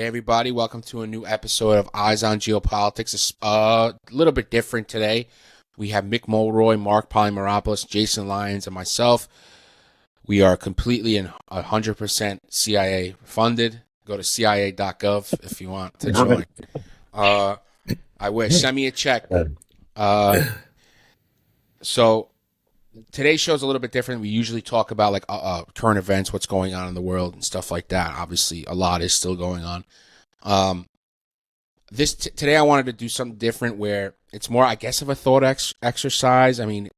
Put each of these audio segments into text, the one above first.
Hey everybody, welcome to a new episode of Eyes on Geopolitics. It's a little bit different today. We have Mick Mulroy, Marc Polymeropoulos, Jason Lyons, and myself. We are completely and 100% CIA funded. Go to cia.gov if you want to join. I wish. Send me a check. So today's show is a little bit different. We usually talk about like current events, what's going on in the world and stuff like that. Obviously, a lot is still going on. Today I wanted to do something different where it's more, I guess, of a thought exercise. I mean,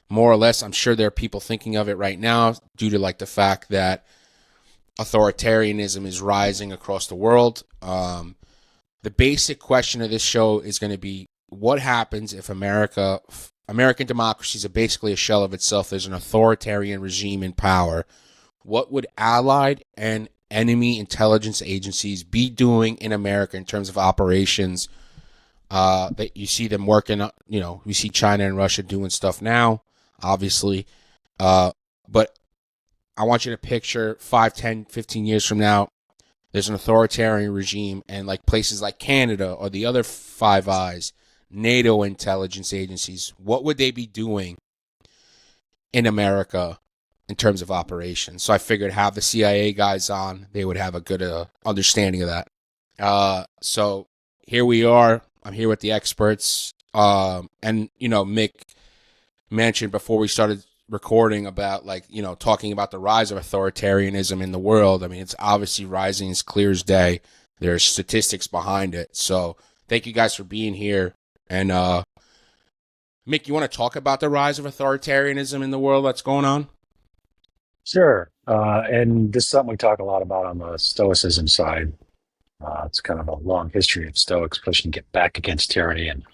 more or less, I'm sure there are people thinking of it right now due to like the fact that authoritarianism is rising across the world. The basic question of this show is going to be, what happens if American democracies are basically a shell of itself? There's an authoritarian regime in power. What would allied and enemy intelligence agencies be doing in America in terms of operations? That you see them working, we see China and Russia doing stuff now, obviously. But I want you to picture 5, 10, 15 years from now, there's an authoritarian regime, and like places like Canada or the other Five Eyes, NATO intelligence agencies, what would they be doing in America in terms of operations? So I figured have the CIA guys on, they would have a good understanding of that. So here we are. I'm here with the experts. And, Mick mentioned before we started recording about talking about the rise of authoritarianism in the world. I mean, it's obviously rising as clear as day. There's statistics behind it. So thank you guys for being here. And Mick, you want to talk about the rise of authoritarianism in the world that's going on? Sure. And this is something we talk a lot about on the Stoicism side. It's kind of a long history of Stoics pushing to get back against tyranny and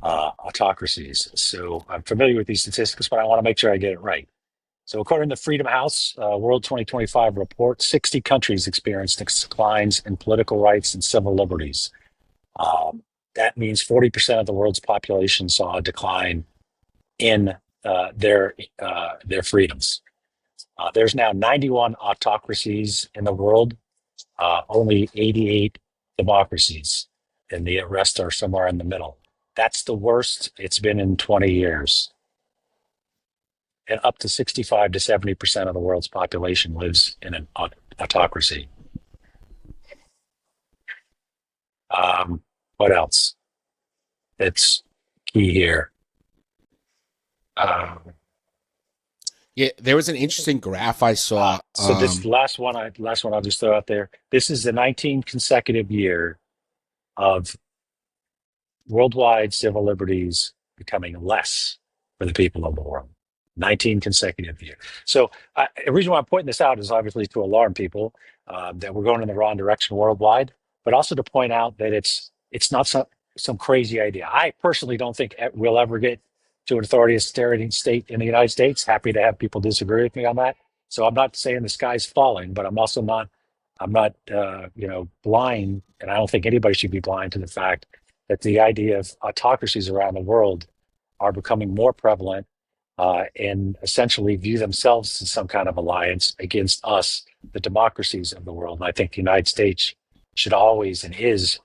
autocracies. So I'm familiar with these statistics, but I want to make sure I get it right. So according to Freedom House World 2025 report, 60 countries experienced declines in political rights and civil liberties. That means 40% of the world's population saw a decline in their freedoms. There's now 91 autocracies in the world, only 88 democracies, and the rest are somewhere in the middle. That's the worst it's been in 20 years. And up to 65 to 70% of the world's population lives in an autocracy. What else? It's key here. Yeah, there was an interesting graph I saw. So this last one I'll just throw out there. This is the 19th consecutive year of worldwide civil liberties becoming less for the people of the world. 19 consecutive years. So the reason why I'm pointing this out is obviously to alarm people that we're going in the wrong direction worldwide, but also to point out that it's not some crazy idea. I personally don't think we'll ever get to an authoritarian state in the United States. Happy to have people disagree with me on that. So I'm not saying the sky's falling, but I'm also not, blind, and I don't think anybody should be blind to the fact that the idea of autocracies around the world are becoming more prevalent and essentially view themselves as some kind of alliance against us, the democracies of the world. And I think the United States should always and is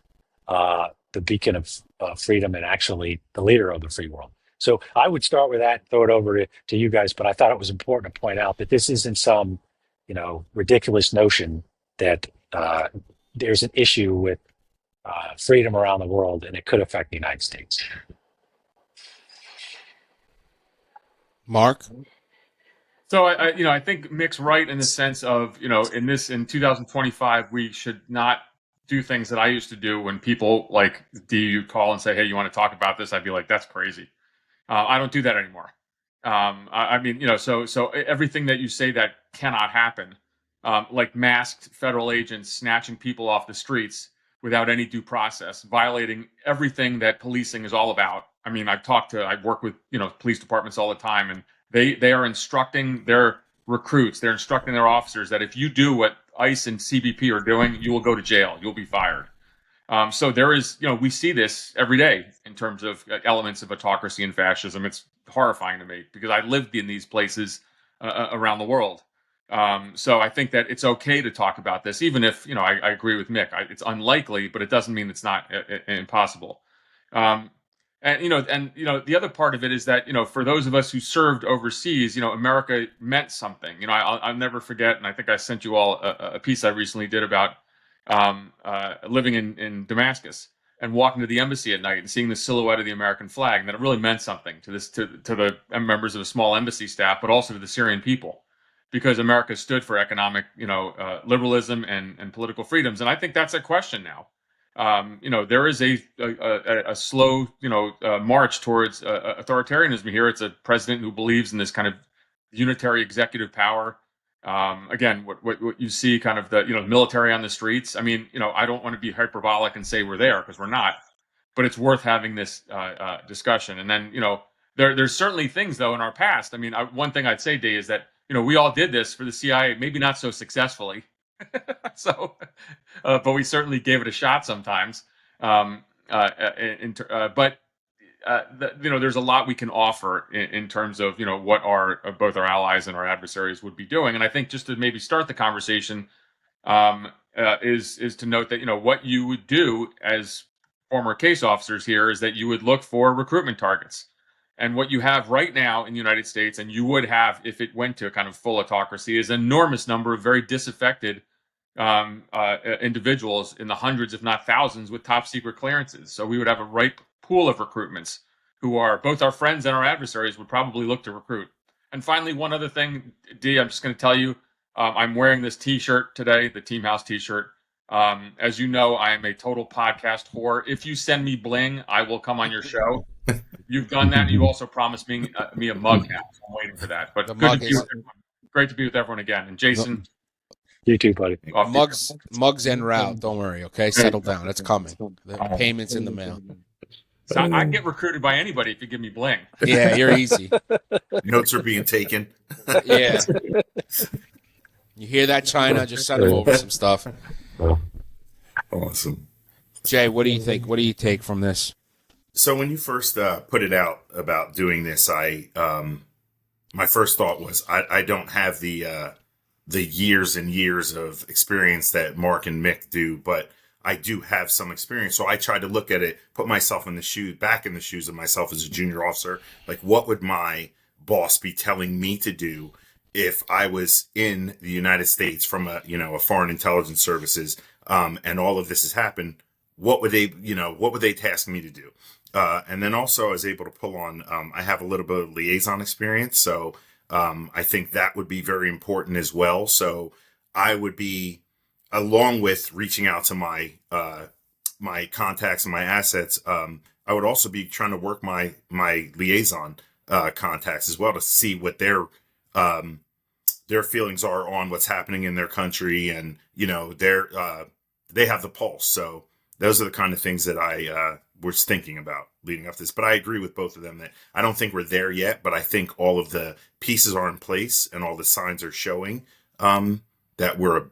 the beacon of freedom and actually the leader of the free world. So I would start with that, throw it over to you guys. But I thought it was important to point out that this isn't some, ridiculous notion that there's an issue with freedom around the world, and it could affect the United States. Mark? So I think Mick's right in the sense of, in 2025, we should not do things that I used to do when people like you call and say, hey, you want to talk about this? I'd be like, that's crazy. I don't do that anymore. So everything that you say that cannot happen, like masked federal agents snatching people off the streets without any due process, violating everything that policing is all about. I mean, I work with, police departments all the time, and they are instructing their recruits, they're instructing their officers that if you do what ICE and CBP are doing, you will go to jail, you'll be fired. So there is, we see this every day in terms of elements of autocracy and fascism. It's horrifying to me because I lived in these places around the world. So I think that it's okay to talk about this, even if, I agree with Mick. It's unlikely, but it doesn't mean it's not impossible. The other part of it is that, for those of us who served overseas, America meant something. I'll never forget, and I think I sent you all a piece I recently did about living in Damascus and walking to the embassy at night and seeing the silhouette of the American flag, and that it really meant something to the members of the small embassy staff, but also to the Syrian people, because America stood for economic, liberalism and political freedoms. And I think that's a question now. There is a slow, march towards authoritarianism here. It's a president who believes in this kind of unitary executive power. Again, what you see, kind of the military on the streets. I mean, I don't want to be hyperbolic and say we're there, because we're not, but it's worth having this discussion. And then, there's certainly things though in our past. I mean, one thing I'd say, Dee, is that we all did this for the CIA, maybe not so successfully. So, but we certainly gave it a shot sometimes. There's a lot we can offer in terms of what both our allies and our adversaries would be doing. And I think, just to maybe start the conversation, is to note that what you would do as former case officers here is that you would look for recruitment targets. And what you have right now in the United States, and you would have if it went to a kind of full autocracy, is an enormous number of very disaffected individuals in the hundreds, if not thousands, with top secret clearances. So we would have a ripe pool of recruitments who are both our friends and our adversaries would probably look to recruit. And finally, one other thing, Dee, I'm just going to tell you, I'm wearing this T-shirt today, the Team House T-shirt. As you know, I am a total podcast whore. If you send me bling, I will come on your show. You've done that. And you've also promised me a mug now. So I'm waiting for that. But great to be with everyone again. And Jason, you too, buddy. Mugs en route. Don't worry. Okay, settle down. It's coming. The payment's in the mail. So I can get recruited by anybody if you give me bling. Yeah, you're easy. Notes are being taken. Yeah. You hear that, China? Just send them over some stuff. Awesome. Jay, what do you think? What do you take from this? So when you first put it out about doing this, my first thought was I don't have the years and years of experience that Marc and Mick do, but I do have some experience. So I tried to look at it, put myself back in the shoes of myself as a junior officer. Like, what would my boss be telling me to do if I was in the United States from a foreign intelligence services, and all of this has happened? What would they task me to do? And then also I was able to pull on, I have a little bit of liaison experience. So, I think that would be very important as well. So I would be, along with reaching out to my contacts and my assets, I would also be trying to work my liaison contacts as well to see what their feelings are on what's happening in their country, and they have the pulse. So those are the kind of things that I was thinking about leading up to this. But I agree with both of them that I don't think we're there yet, but I think all of the pieces are in place and all the signs are showing that we're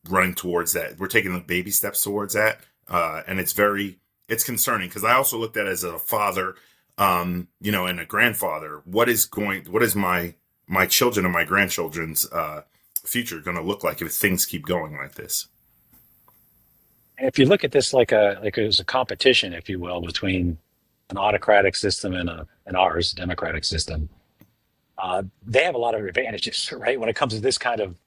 running towards that. We're taking the baby steps towards that. And it's concerning, because I also looked at it as a father, and a grandfather. What is my children and my grandchildren's future going to look like if things keep going like this? And if you look at this like it was a competition, if you will, between an autocratic system and ours, democratic system, they have a lot of advantages, right? When it comes to this kind of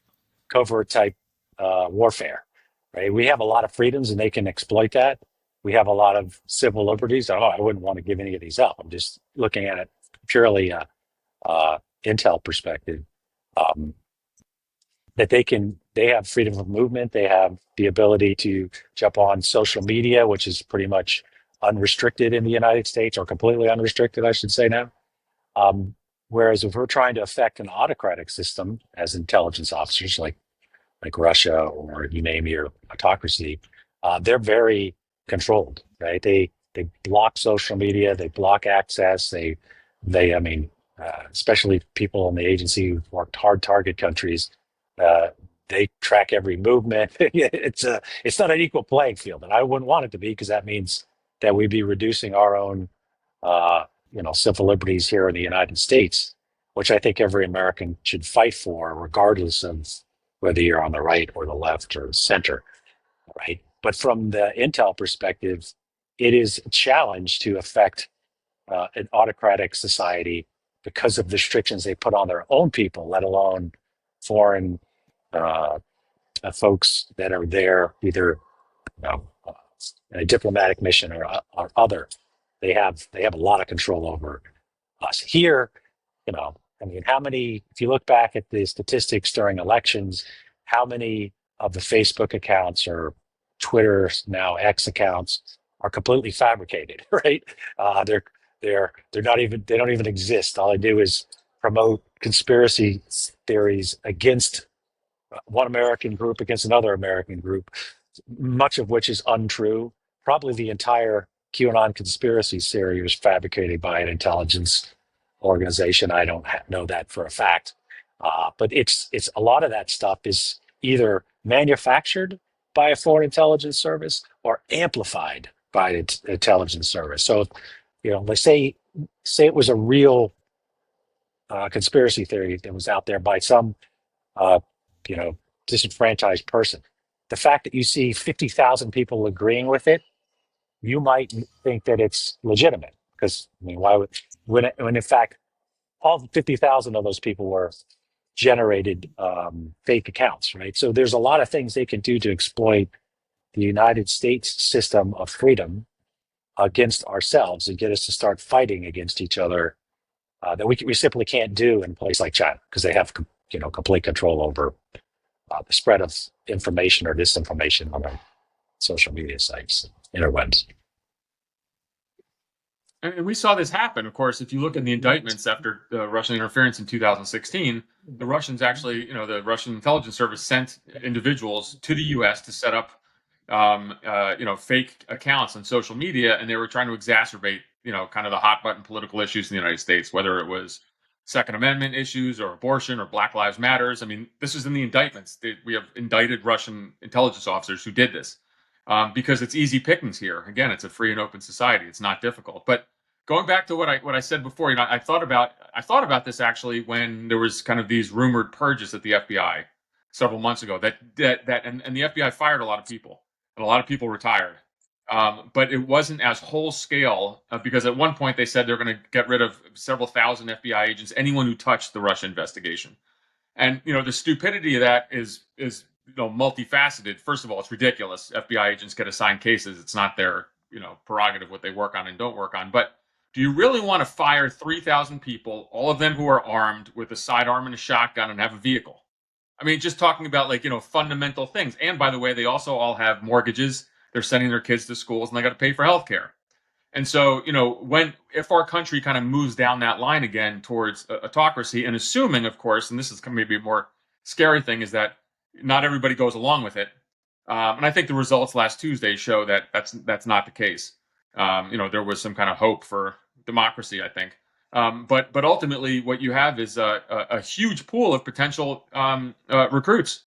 covert type warfare, right? We have a lot of freedoms and they can exploit that. We have a lot of civil liberties. I wouldn't want to give any of these up. I'm just looking at it purely intel perspective. That they have freedom of movement. They have the ability to jump on social media, which is pretty much unrestricted in the United States, or completely unrestricted, I should say now. Whereas if we're trying to affect an autocratic system as intelligence officers, like Russia, or you name your autocracy, they're very controlled, right? They block social media, they block access. Especially people in the agency who've worked hard target countries, they track every movement. It's not an equal playing field, and I wouldn't want it to be, because that means that we'd be reducing our own civil liberties here in the United States. which I think every American should fight for, regardless of whether you're on the right or the left or the center, right? But from the Intel perspective, it is a challenge to affect an autocratic society because of the restrictions they put on their own people, let alone foreign uh, folks that are there either in a diplomatic mission or other. They have a lot of control over us here. I mean, how many? If you look back at the statistics during elections, how many of the Facebook accounts or Twitter, now X accounts, are completely fabricated, right? They're not even, they don't even exist. All they do is promote conspiracy theories against one American group against another American group, much of which is untrue. Probably the entire QAnon conspiracy theory was fabricated by an intelligence organization. I don't know that for a fact, but it's a lot of that stuff is either manufactured by a foreign intelligence service or amplified by an intelligence service. So, they say it was a real conspiracy theory that was out there by some uh, disenfranchised person. The fact that you see 50,000 people agreeing with it, you might think that it's legitimate. Because, I mean, why would, when in fact, all 50,000 of those people were generated fake accounts, right? So there's a lot of things they can do to exploit the United States system of freedom against ourselves and get us to start fighting against each other that we simply can't do in a place like China because they have complete control over the spread of information or disinformation on our social media sites, interwebs. And we saw this happen, of course. If you look at the indictments after Russian interference in 2016, the Russians actually, the Russian intelligence service sent individuals to the U.S. to set up, fake accounts on social media, and they were trying to exacerbate, kind of the hot button political issues in the United States, whether it was Second Amendment issues or abortion or Black Lives Matters. I mean, this is in the indictments. We have indicted Russian intelligence officers who did this because it's easy pickings here. Again, it's a free and open society. It's not difficult. But going back to what I said before, I thought about this actually when there was kind of these rumored purges at the FBI several months ago. And the FBI fired a lot of people, and a lot of people retired. But it wasn't as whole scale because at one point they said they're going to get rid of several thousand FBI agents, anyone who touched the Russia investigation. And the stupidity of that is multifaceted. First of all, it's ridiculous. FBI agents get assigned cases. It's not their prerogative what they work on and don't work on. But do you really want to fire 3,000 people, all of them who are armed with a sidearm and a shotgun and have a vehicle? I mean, just talking about fundamental things. And by the way, they also all have mortgages. They're sending their kids to schools and they got to pay for healthcare. And so, if our country kind of moves down that line again towards autocracy, and assuming, of course, and this is maybe a more scary thing, is that not everybody goes along with it. And I think the results last Tuesday show that that's not the case. There was some kind of hope for democracy, I think. But ultimately, what you have is a huge pool of potential recruits.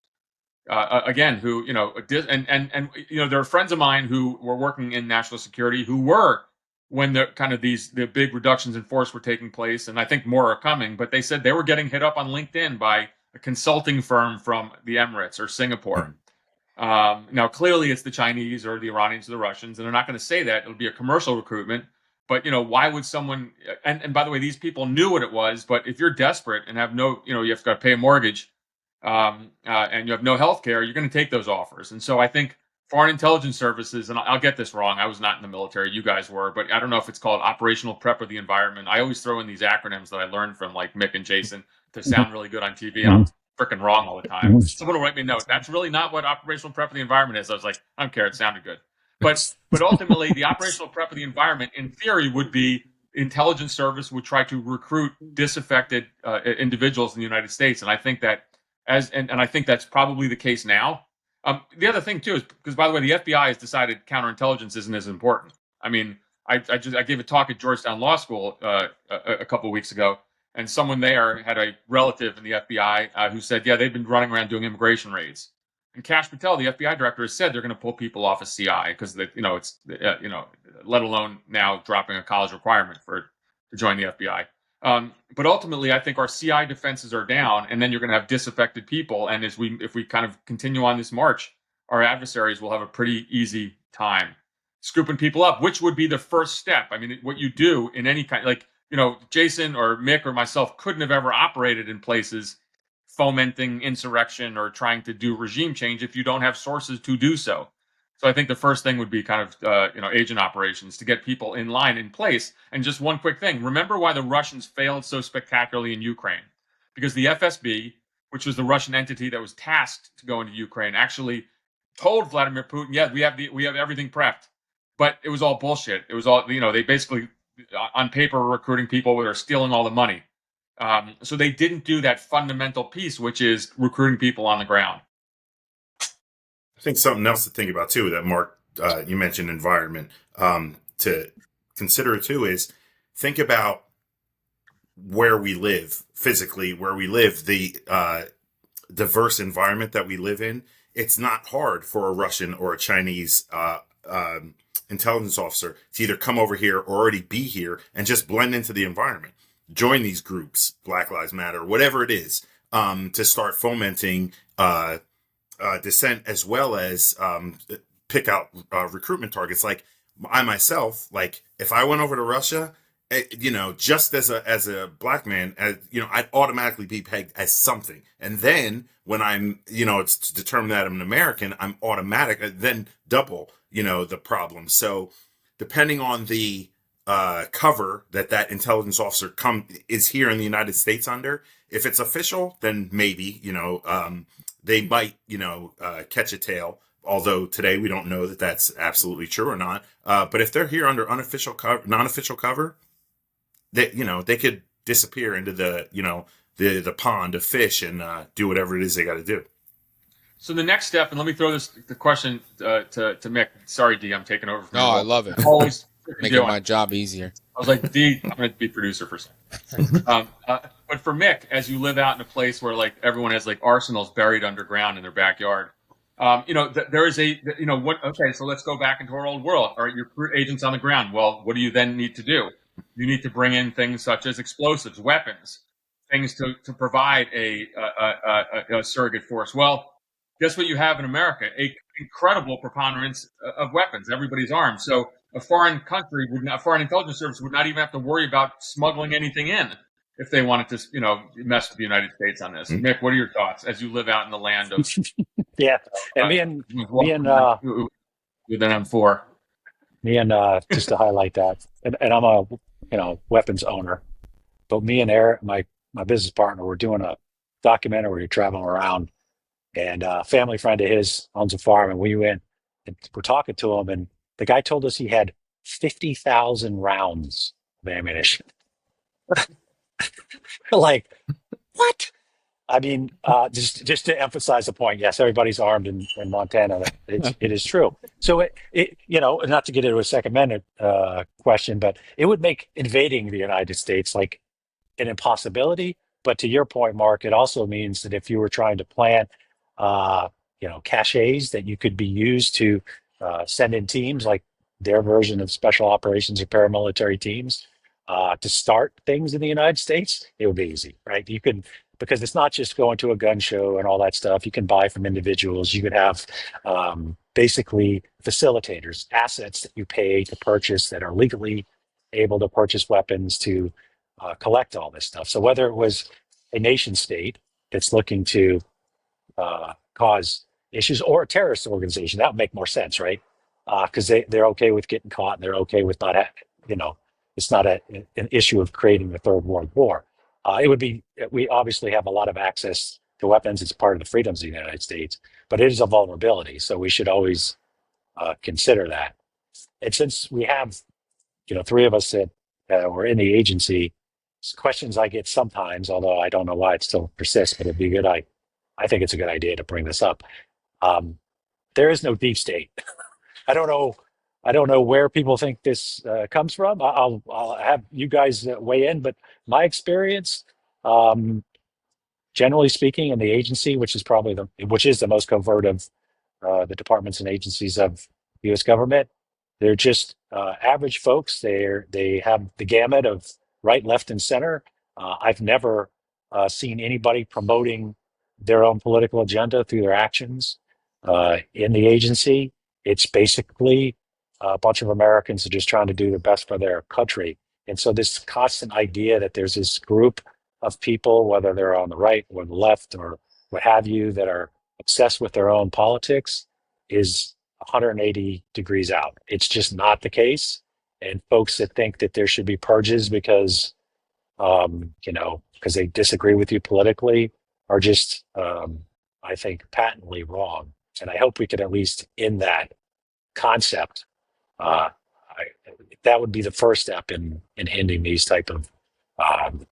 Again, who there are friends of mine who were working in national security who were when the big reductions in force were taking place, and I think more are coming. But they said they were getting hit up on LinkedIn by a consulting firm from the Emirates or Singapore. Now, clearly, it's the Chinese or the Iranians or the Russians, and they're not going to say that. It'll be a commercial recruitment. But why would someone? And by the way, these people knew what it was. But if you're desperate and have no, you have to pay a mortgage. And you have no health care, you're going to take those offers. And so I think foreign intelligence services, and I'll get this wrong, I was not in the military, you guys were, but I don't know if it's called operational prep of the environment. I always throw in these acronyms that I learned from like Mick and Jason to sound really good on TV, and I'm freaking wrong all the time. Someone will write me a note. That's really not what operational prep of the environment is. I was like, I don't care, it sounded good. But ultimately, the operational prep of the environment, in theory, would be intelligence service would try to recruit disaffected individuals in the United States. And I think that and I think that's probably the case now. The other thing too is because, by the way, the FBI has decided counterintelligence isn't as important. I mean, I gave a talk at Georgetown Law School a couple of weeks ago, and someone there had a relative in the FBI who said, yeah, they've been running around doing immigration raids. And Kash Patel, the FBI director, has said they're going to pull people off of CI because it's let alone now dropping a college requirement to join the FBI. But ultimately, I think our CI defenses are down, and then you're going to have disaffected people. And if we kind of continue on this march, our adversaries will have a pretty easy time scooping people up, which would be the first step. I mean, what you do in any kind, like, Jason or Mick or myself couldn't have ever operated in places fomenting insurrection or trying to do regime change if you don't have sources to do so. So I think the first thing would be kind of, agent operations to get people in line, in place. And just one quick thing. Remember why the Russians failed so spectacularly in Ukraine? Because the FSB, which was the Russian entity that was tasked to go into Ukraine, actually told Vladimir Putin, yeah, we have everything prepped. But it was all bullshit. It was all, they basically, on paper, were recruiting people that are stealing all the money. So they didn't do that fundamental piece, which is recruiting people on the ground. I think something else to think about too, that Marc, you mentioned environment, to consider too, is think about where we live physically, where we live, the diverse environment that we live in. It's not hard for a Russian or a Chinese intelligence officer to either come over here or already be here and just blend into the environment, join these groups, Black Lives Matter, whatever it is, to start fomenting dissent, as well as pick out recruitment targets. Like I myself, like if I went over to Russia, just as a black man, I'd automatically be pegged as something. And then when I'm, it's determined that I'm an American, I'm automatic, then double, the problem. So depending on the cover that intelligence officer is here in the United States under, if it's official, then maybe, they might, catch a tail. Although today we don't know that that's absolutely true or not. But if they're here under non-official cover, they could disappear into the pond of fish and do whatever it is they got to do. So the next step, and let me throw the question to Mick. Sorry, D, I'm taking over from you. No, I love it. Always making my job easier. I was like, D, I'm going to be producer for a second. But for Mick, as you live out in a place where like everyone has like arsenals buried underground in their backyard, there is okay, so let's go back into our old world. All right, your agents on the ground. Well, what do you then need to do? You need to bring in things such as explosives, weapons, things to provide a surrogate force. Well, guess what you have in America? A incredible preponderance of weapons. Everybody's armed. So a foreign intelligence service would not even have to worry about smuggling anything in if they wanted to, mess with the United States on this. Mick, what are your thoughts as you live out in the land of? Yeah, and with an M4. Just to highlight that, and I'm a weapons owner, but me and Eric, my business partner, we're doing a documentary where you're traveling around, and a family friend of his owns a farm, and we went and we're talking to him, and the guy told us he had 50,000 rounds of ammunition. Like, what? I mean, just to emphasize the point, yes, everybody's armed in Montana. It is true. So it not to get into a Second Amendment question, but it would make invading the United States like an impossibility. But to your point, Marc, it also means that if you were trying to plant, caches that you could be used to send in teams like their version of special operations or paramilitary teams to start things in the United States, it would be easy, right? You could. Because it's not just going to a gun show and all that stuff. You can buy from individuals. You could have basically facilitators, assets that you pay to purchase that are legally able to purchase weapons to collect all this stuff. So whether it was a nation state that's looking to cause issues or a terrorist organization, that would make more sense, right? Because they're okay with getting caught and they're okay with not, it's not an issue of creating a third world war. It would be, we obviously have a lot of access to weapons. It's part of the freedoms of the United States, but it is a vulnerability. So we should always consider that. And since we have, three of us that were in the agency, questions I get sometimes, although I don't know why it still persists, but it'd be good. I think it's a good idea to bring this up. There is no deep state. I don't know where people think this comes from. I'll have you guys weigh in, but my experience, generally speaking, in the agency, which is the most covert of the departments and agencies of the U.S. government, they're just average folks. They have the gamut of right, left, and center. I've never seen anybody promoting their own political agenda through their actions in the agency. It's basically a bunch of Americans are just trying to do the best for their country. And so this constant idea that there's this group of people, whether they're on the right or the left or what have you, that are obsessed with their own politics is 180 degrees out. It's just not the case. And folks that think that there should be purges because because they disagree with you politically are just, I think, patently wrong. And I hope we could at least end that concept. That would be the first step in ending these type of um,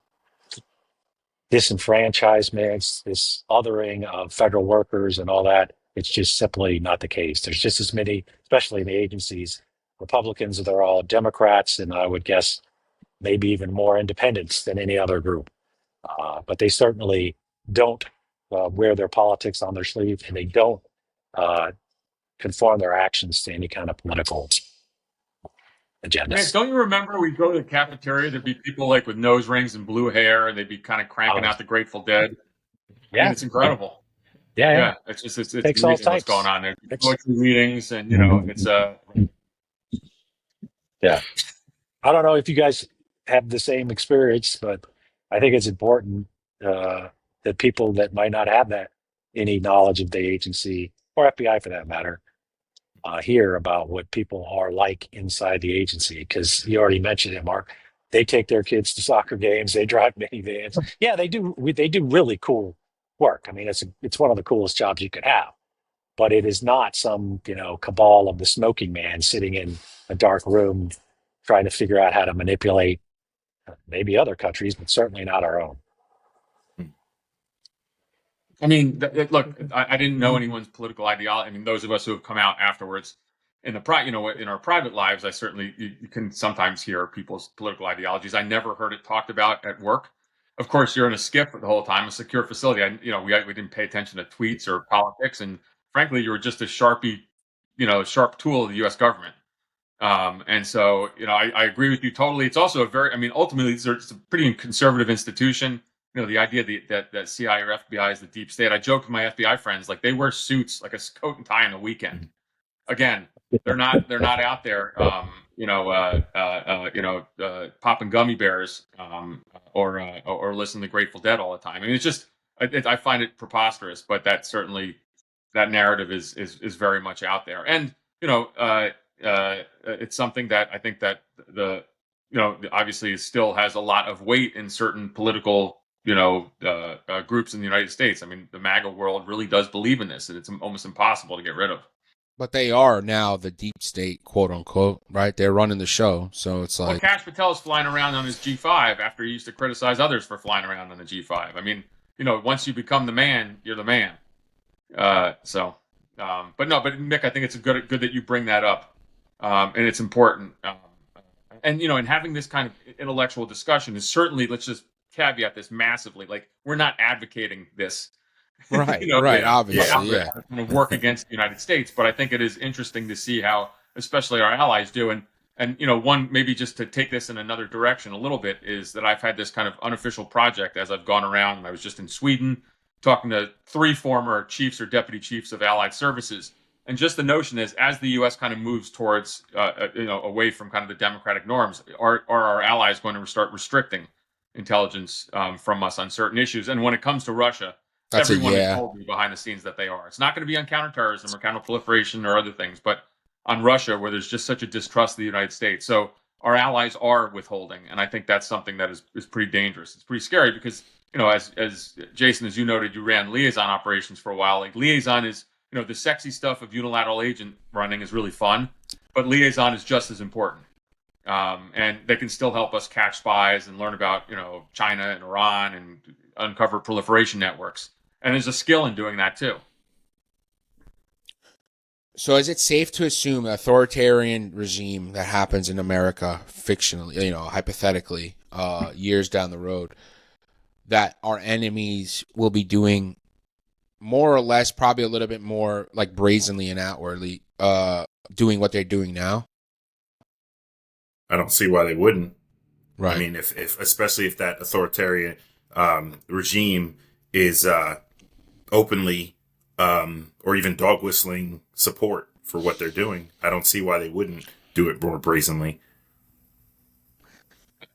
disenfranchisements, this othering of federal workers and all that. It's just simply not the case. There's just as many, especially in the agencies, Republicans that are all Democrats, and I would guess maybe even more independents than any other group. But they certainly don't wear their politics on their sleeve, and they don't conform their actions to any kind of political agenda. Man, don't you remember we'd go to the cafeteria, there'd be people like with nose rings and blue hair, and they'd be kind of cranking out the Grateful Dead. Yeah, I mean, it's incredible. Yeah. It's just it's Takes all amazing what's types. going on there. Poetry readings, and it's Yeah. I don't know if you guys have the same experience, but I think it's important that people that might not have any knowledge of the agency or FBI for that matter hear about what people are like inside the agency, because you already mentioned it, Mark. They take their kids to soccer games. They drive minivans. Yeah, they do. They do really cool work. I mean, it's one of the coolest jobs you could have, but it is not some cabal of the smoking man sitting in a dark room trying to figure out how to manipulate maybe other countries, but certainly not our own. I mean, look, I didn't know anyone's political ideology. I mean, those of us who have come out afterwards in in our private lives, I certainly you can sometimes hear people's political ideologies. I never heard it talked about at work. Of course, you're in a SCIF the whole time, a secure facility. We didn't pay attention to tweets or politics, and frankly, you were just a sharp tool of the U.S. government. And so, I agree with you totally. It's also ultimately, it's a pretty conservative institution. The idea that CIA or FBI is the deep state. I joke with my FBI friends, like they wear suits, like a coat and tie on the weekend. Again, they're not out there, popping gummy bears, or listening to Grateful Dead all the time. I mean, it's just, I find it preposterous, but that narrative is very much out there. And, it's something that I think that obviously still has a lot of weight in certain political groups in the United States. I mean, the MAGA world really does believe in this, and it's almost impossible to get rid of. But they are now the deep state, quote unquote, right? They're running the show, so it's like. Well, Kash Patel's flying around on his G5 after he used to criticize others for flying around on the G5. I mean, once you become the man, you're the man. But Mick, I think it's good that you bring that up, and it's important. And having this kind of intellectual discussion is certainly, let's just caveat this massively. Like, we're not advocating this, right? Right. Obviously, yeah. Kind of work against the United States, but I think it is interesting to see how, especially our allies do. And one, maybe just to take this in another direction a little bit, is that I've had this kind of unofficial project as I've gone around, and I was just in Sweden talking to 3 former chiefs or deputy chiefs of allied services. And just the notion is, as the U.S. kind of moves towards, away from kind of the democratic norms, are our allies going to start restricting intelligence from us on certain issues? And when it comes to Russia, everyone has told me behind the scenes that they are. It's not going to be on counterterrorism or counterproliferation or other things, but on Russia, where there's just such a distrust of the United States. So our allies are withholding, and I think that's something that is pretty dangerous. It's pretty scary because, as Jason, as you noted, you ran liaison operations for a while. Like, liaison is, the sexy stuff of unilateral agent running is really fun, but liaison is just as important. And they can still help us catch spies and learn about, China and Iran and uncover proliferation networks. And there's a skill in doing that too. So is it safe to assume an authoritarian regime that happens in America fictionally, hypothetically, years down the road, that our enemies will be doing more or less, probably a little bit more like brazenly and outwardly, doing what they're doing now? I don't see why they wouldn't. Right. I mean, if especially if that authoritarian regime is openly or even dog whistling support for what they're doing, I don't see why they wouldn't do it more brazenly.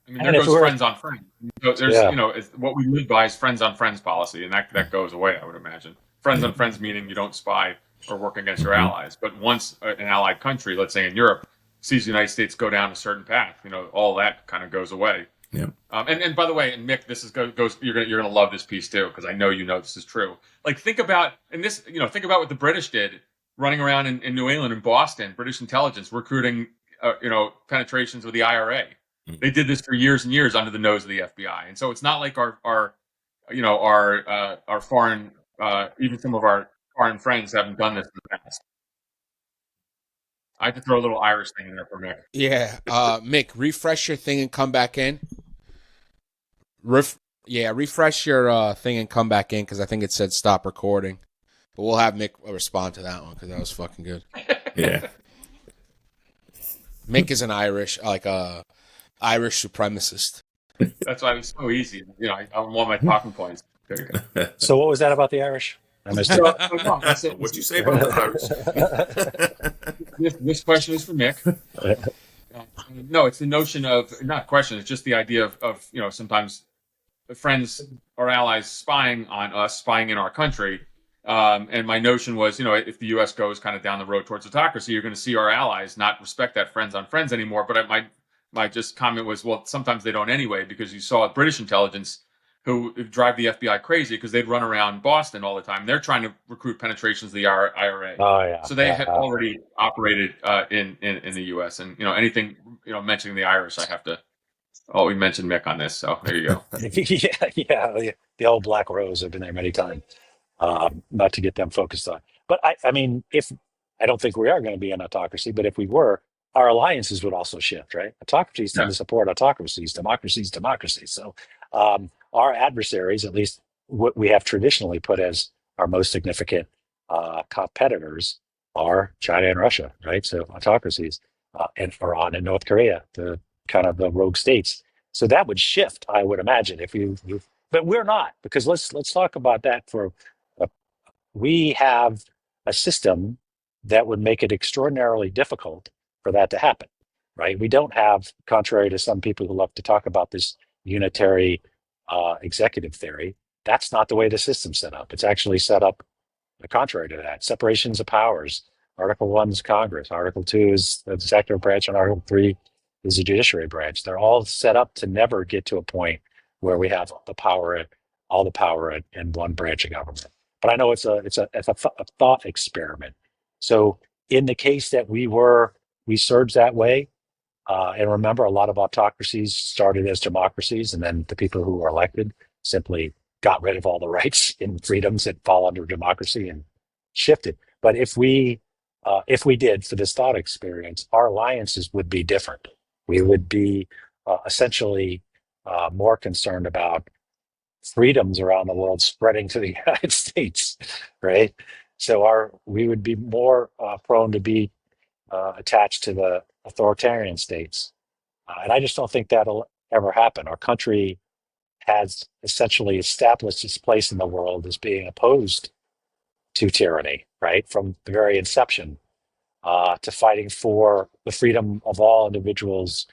I mean, there goes friends on friends. So there's, what we live by is friends on friends policy, and that goes away, I would imagine. Friends on friends meaning you don't spy or work against your allies. But once an allied country, let's say in Europe, sees the United States go down a certain path, all that kind of goes away. Yeah. And by the way, and Mick, this goes. You're gonna love this piece too, because I know this is true. Like think about what the British did, running around in New England and Boston, British intelligence recruiting, penetrations with the IRA. They did this for years and years under the nose of the FBI, and so it's not like our foreign, even some of our foreign friends haven't done this in the past. I have to throw a little Irish thing in there for Mick. Yeah, Mick, refresh your thing and come back in. Refresh your thing and come back in, because I think it said stop recording. But we'll have Mick respond to that one, because that was fucking good. Yeah. Mick is an Irish supremacist. That's why it's so easy. I'm one of my talking points. There you go. So what was that about the Irish? I missed it. What'd you say about the Irish? This question is for Mick. No, it's the notion of, not question, it's just the idea of sometimes friends or allies spying on us, spying in our country. And my notion was, if the U.S. goes kind of down the road towards autocracy, you're going to see our allies not respect that friends on friends anymore. But my just comment was, well, sometimes they don't anyway, because you saw British intelligence who drive the FBI crazy because they'd run around Boston all the time. They're trying to recruit penetrations of the IRA. Oh, yeah. So they had already operated in the U.S. And, anything, mentioning the Irish, I have to, we mentioned Mick on this. So there you go. yeah. The old Black Rose, I've been there many times. Not to get them focused on. But I mean, I don't think we are going to be an autocracy, but if we were, our alliances would also shift, right? Autocracies tend to support autocracies, democracies. So our adversaries, at least what we have traditionally put as our most significant competitors, are China and Russia, right? So autocracies, and Iran and North Korea, the kind of the rogue states. So that would shift, I would imagine, if you but we're not, because let's talk about that for. We have a system that would make it extraordinarily difficult for that to happen, right? We don't have, contrary to some people who love to talk about this unitary executive theory, that's not the way the system's set up. It's actually set up contrary to that. Separations of powers. Article 1 is Congress. Article 2 is the executive branch, and Article 3 is the judiciary branch. They're all set up to never get to a point where we have all the power in one branch of government. But I know it's a thought experiment. So in the case that we surged that way, and remember, a lot of autocracies started as democracies, and then the people who were elected simply got rid of all the rights and freedoms that fall under democracy and shifted. But if we did, for this thought experience, our alliances would be different. We would be essentially more concerned about freedoms around the world spreading to the United States, right? So we would be more prone to be attached to the authoritarian states. And I just don't think that'll ever happen. Our country has essentially established its place in the world as being opposed to tyranny, right? From the very inception, to fighting for the freedom of all individuals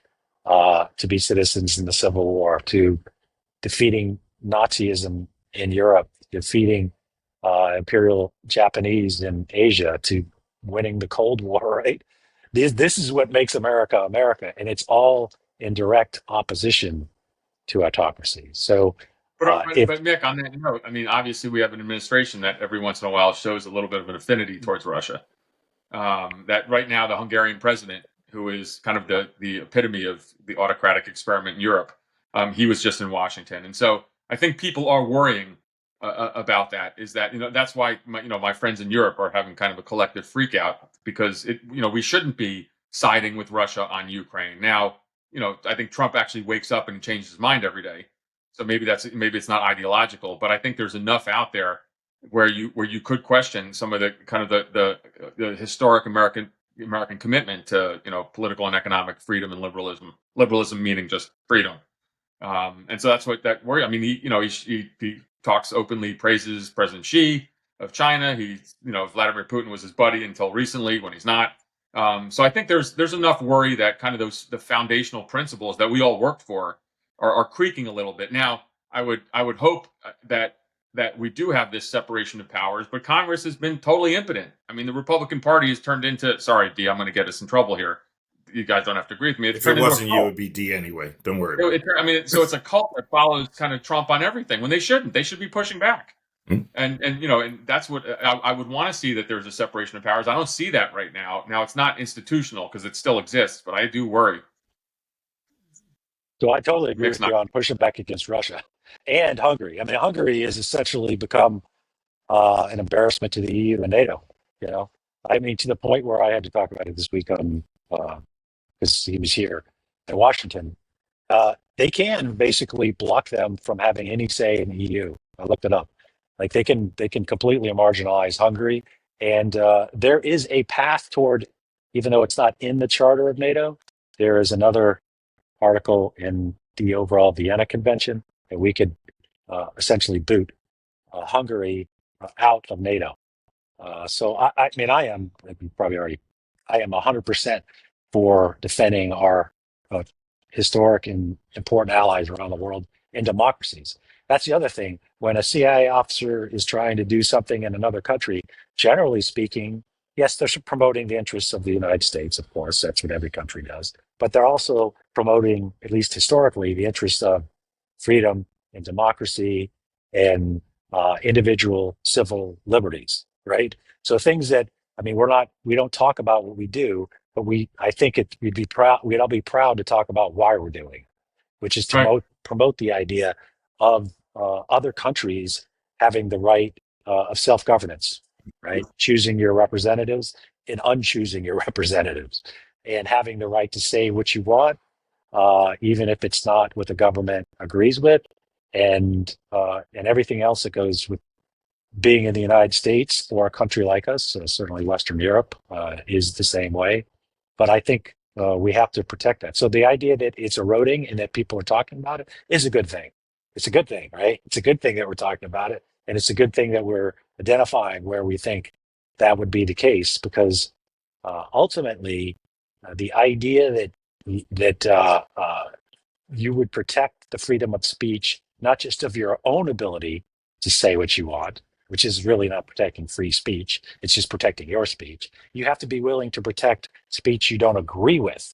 to be citizens in the Civil War, to defeating Nazism in Europe, defeating Imperial Japanese in Asia, to winning the Cold War, right? This is what makes America America, and it's all in direct opposition to autocracy. So, but Mick, on that note, I mean, obviously we have an administration that every once in a while shows a little bit of an affinity towards Russia. That right now, the Hungarian president, who is kind of the epitome of the autocratic experiment in Europe, he was just in Washington, and so I think people are worrying about that. Is that that's why my friends in Europe are having kind of a collective freak out, because we shouldn't be siding with Russia on Ukraine. Now I think Trump actually wakes up and changes his mind every day, so maybe it's not ideological, but I think there's enough out there where you could question some of the kind of the historic American American commitment to, political and economic freedom and liberalism. Liberalism meaning just freedom. And so that's what that worry. I mean, he talks openly, praises President Xi of China. Vladimir Putin was his buddy until recently when he's not. So I think there's enough worry that kind of the foundational principles that we all worked for are creaking a little bit. Now, I would hope that we do have this separation of powers, but Congress has been totally impotent. I mean, the Republican Party has turned into, sorry, D, I'm going to get us in trouble here. You guys don't have to agree with me. If it wasn't you, it would be D anyway. Don't worry about it. So it's a cult that follows kind of Trump on everything when they shouldn't. They should be pushing back. And that's what I would want to see, that there's a separation of powers. I don't see that right now. Now, it's not institutional because it still exists, but I do worry. So I totally agree with you on pushing back against Russia and Hungary. I mean, Hungary has essentially become an embarrassment to the EU and NATO. I mean, to the point where I had to talk about it this week on because he was here in Washington. They can basically block them from having any say in the EU. I looked it up. Like they can completely marginalize Hungary, and there is a path toward, even though it's not in the charter of NATO, there is another article in the overall Vienna Convention that we could essentially boot Hungary out of NATO. So I mean, I am 100% for defending our historic and important allies around the world and democracies. That's the other thing. When a CIA officer is trying to do something in another country, generally speaking, yes, they're promoting the interests of the United States, of course. That's what every country does. But they're also promoting, at least historically, the interests of freedom and democracy and individual civil liberties, right? So things that, I mean, we don't talk about what we do, but I think we'd all be proud to talk about why we're doing it, which is to promote the idea of other countries having the right of self-governance, right? Choosing your representatives and unchoosing your representatives, and having the right to say what you want, even if it's not what the government agrees with, and everything else that goes with being in the United States or a country like us. Certainly Western Europe is the same way. But I think we have to protect that. So the idea that it's eroding and that people are talking about it is a good thing. It's a good thing, right? It's a good thing that we're talking about it. And it's a good thing that we're identifying where we think that would be the case, because ultimately the idea that you would protect the freedom of speech, not just of your own ability to say what you want, which is really not protecting free speech. It's just protecting your speech. You have to be willing to protect speech you don't agree with.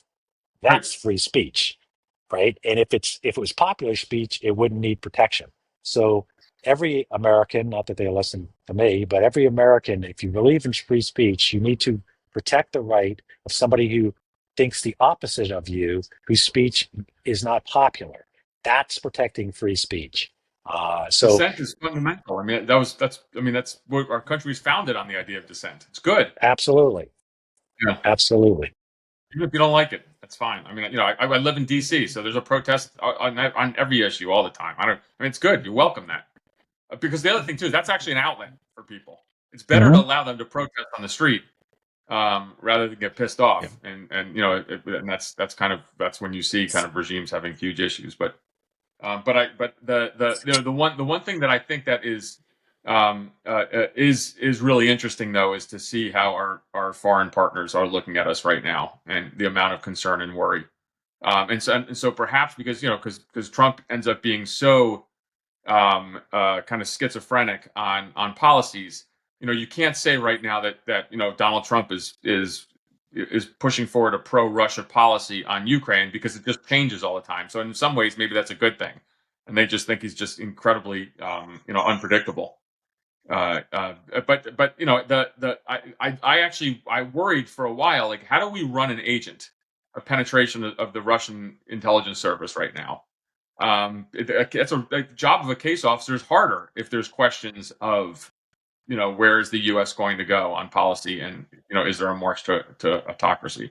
That's free speech, right? And if it was popular speech, it wouldn't need protection. So every American, not that they listen to me, but every American, if you believe in free speech, you need to protect the right of somebody who thinks the opposite of you, whose speech is not popular. That's protecting free speech. So dissent is fundamental. I mean, that's what our country is founded on, the idea of dissent. It's good. Absolutely. Yeah. Absolutely. Even if you don't like it, that's fine. I mean, I live in DC, so there's a protest on every issue all the time. It's good. You welcome that. Because the other thing too is that's actually an outlet for people. It's better to allow them to protest on the street rather than get pissed off. Yeah. And that's when you see kind of regimes having huge issues. But the one thing that I think that is really interesting, though, is to see how our foreign partners are looking at us right now, and the amount of concern and worry. And so perhaps because Trump ends up being so kind of schizophrenic on policies, you can't say right now that Donald Trump is pushing forward a pro-Russia policy on Ukraine, because it just changes all the time. So in some ways, maybe that's a good thing, and they just think he's just incredibly unpredictable. I worried for a while, like, how do we run an agent, a penetration of the Russian intelligence service right now? It's a job of a case officer is harder if there's questions of, where is the U.S. going to go on policy, and is there a march to autocracy?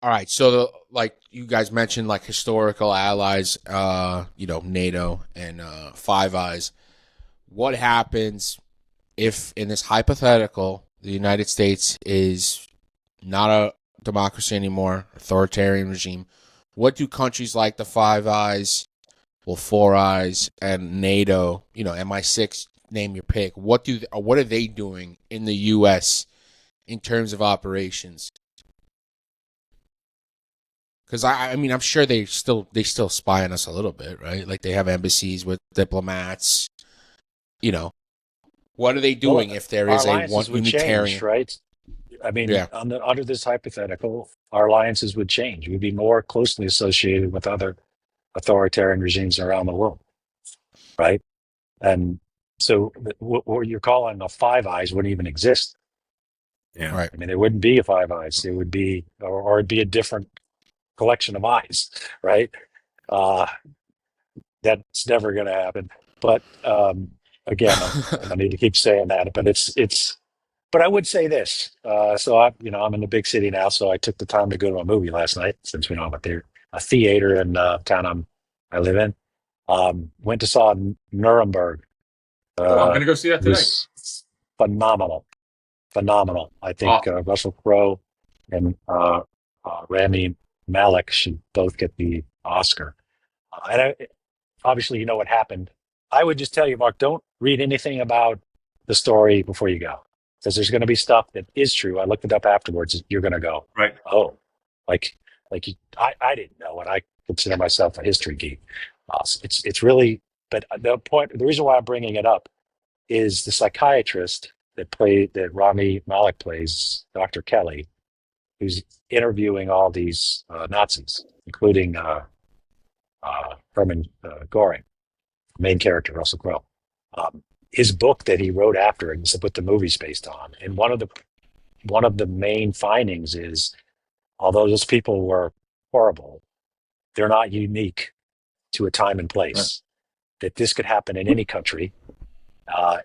All right, so like you guys mentioned, like historical allies, NATO and Five Eyes. What happens if, in this hypothetical, the United States is not a democracy anymore, authoritarian regime. What do countries like the Five Eyes, well, Four Eyes, and NATO, MI6, name your pick, what are they doing in the U.S. in terms of operations? Because I'm sure they still spy on us a little bit, right? Like they have embassies with diplomats. What are they doing if there is a one unitarian? Change, right? I mean, Yeah. under this hypothetical, our alliances would change. We'd be more closely associated with other authoritarian regimes around the world, right? And so what you're calling a Five Eyes wouldn't even exist. Yeah. Right. I mean, there wouldn't be a Five Eyes. It would be, or it'd be a different collection of eyes, right? That's never going to happen. But again, I need to keep saying that. But But I would say this. So I'm in the big city now. So I took the time to go to a movie last night, since we don't have a theater in town I live in. Went to saw Nuremberg. I'm going to go see that It today. was phenomenal. I think Awesome. Russell Crowe and Rami Malek should both get the Oscar. Obviously, you know what happened. I would just tell you, Mark, don't read anything about the story before you go, because there's going to be stuff that is true. I looked it up afterwards. You're going to go, Right. oh, I didn't know, and I consider myself a history geek. It's really, but the reason why I'm bringing it up is the psychiatrist that Rami Malek plays, Dr. Kelly, who's interviewing all these Nazis, including Hermann Göring, main character, Russell Crowe. His book that he wrote after it is what the movie's based on. And one of the main findings is, although those people were horrible, they're not unique to a time and place. Right. That this could happen in any country,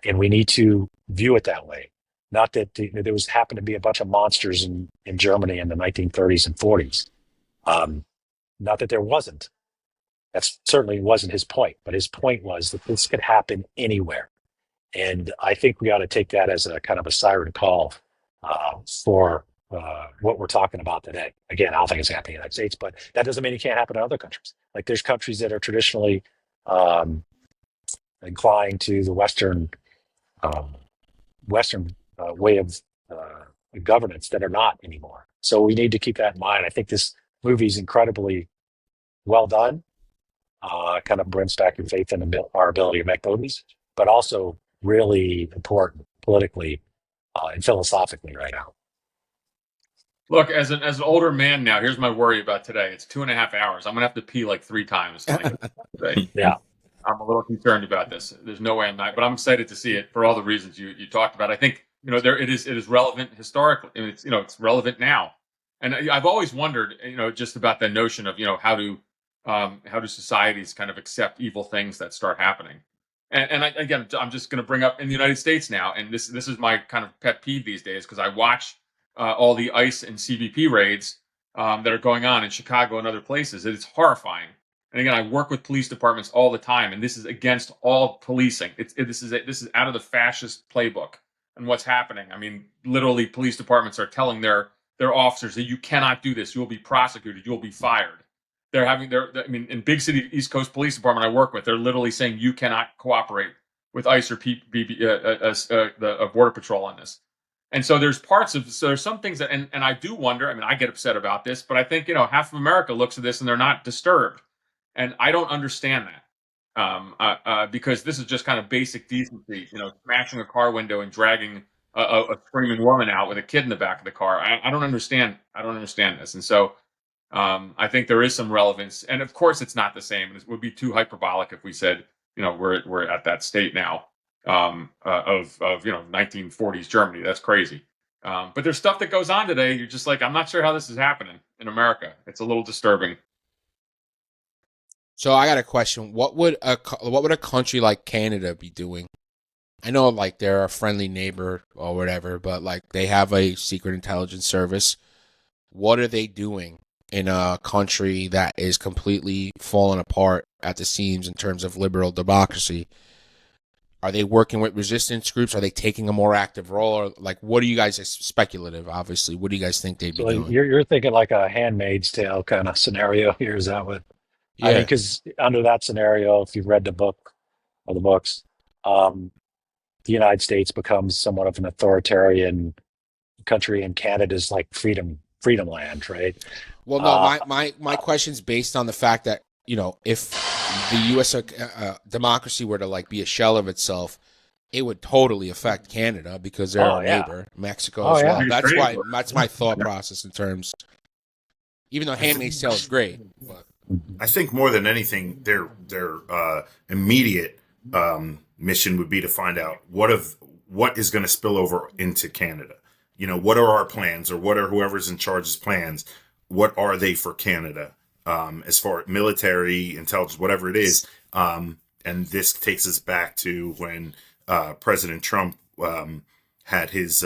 and we need to view it that way. Not that there happened to be a bunch of monsters in Germany in the 1930s and 40s. Not that there wasn't. That certainly wasn't his point, but his point was that this could happen anywhere. And I think we ought to take that as a kind of a siren call for what we're talking about today. Again, I don't think it's happening in the United States, but that doesn't mean it can't happen in other countries. Like there's countries that are traditionally inclined to the Western way of governance that are not anymore. So we need to keep that in mind. I think this movie is incredibly well done. Kind of brings back your faith in our ability to make movies, but also really important politically and philosophically right now. Look, as an older man now, here's my worry about today. It's 2.5 hours. I'm gonna have to pee like 3 times today. Yeah. I'm a little concerned about this. There's no way I'm not, but I'm excited to see it for all the reasons you talked about. I think it is relevant historically. I mean, it's relevant now, and I've always wondered just about the notion of how do societies kind of accept evil things that start happening. And I'm just going to bring up in the United States now, and this is my kind of pet peeve these days, because I watch all the ICE and CBP raids that are going on in Chicago and other places. It's horrifying. And again, I work with police departments all the time, and this is against all policing. This is out of the fascist playbook. And what's happening? I mean, literally, police departments are telling their officers that you cannot do this. You will be prosecuted. You will be fired. In big city East Coast Police Department I work with, they're literally saying you cannot cooperate with ICE or the Border Patrol on this. And so there's some things that, and I do wonder. I mean, I get upset about this, but I think half of America looks at this and they're not disturbed. And I don't understand that because this is just kind of basic decency, smashing a car window and dragging a screaming woman out with a kid in the back of the car. I don't understand. I don't understand this. And so I think there is some relevance. And of course, it's not the same. It would be too hyperbolic if we said, we're at that state now of 1940s Germany. That's crazy. But there's stuff that goes on today. You're just like, I'm not sure how this is happening in America. It's a little disturbing. So I got a question. What would a country like Canada be doing? I know like they're a friendly neighbor or whatever, but like they have a secret intelligence service. What are they doing in a country that is completely fallen apart at the seams in terms of liberal democracy? Are they working with resistance groups? Are they taking a more active role? Or like, what do you guys, speculative, obviously, what do you guys think they'd be So doing? you're thinking like a Handmaid's Tale kind of scenario here. Is that what? I mean, Yeah. because under that scenario, if you've read the book or the books, um, the United States becomes somewhat of an authoritarian country, and Canada's like freedom land, right? Well, no, Uh, my question's based on the fact that, if the U.S. Democracy were to like be a shell of itself, it would totally affect Canada because they're oh our yeah, neighbor, Mexico oh as yeah. well. Biggest That's trading why. partner. That's my thought process in terms. Even though Handmaid's Tale is great, but I think more than anything, their immediate mission would be to find out what is going to spill over into Canada. What are our plans, or what are whoever's in charge's plans? What are they for Canada, as far as military, intelligence, whatever it is? And this takes us back to when President Trump had his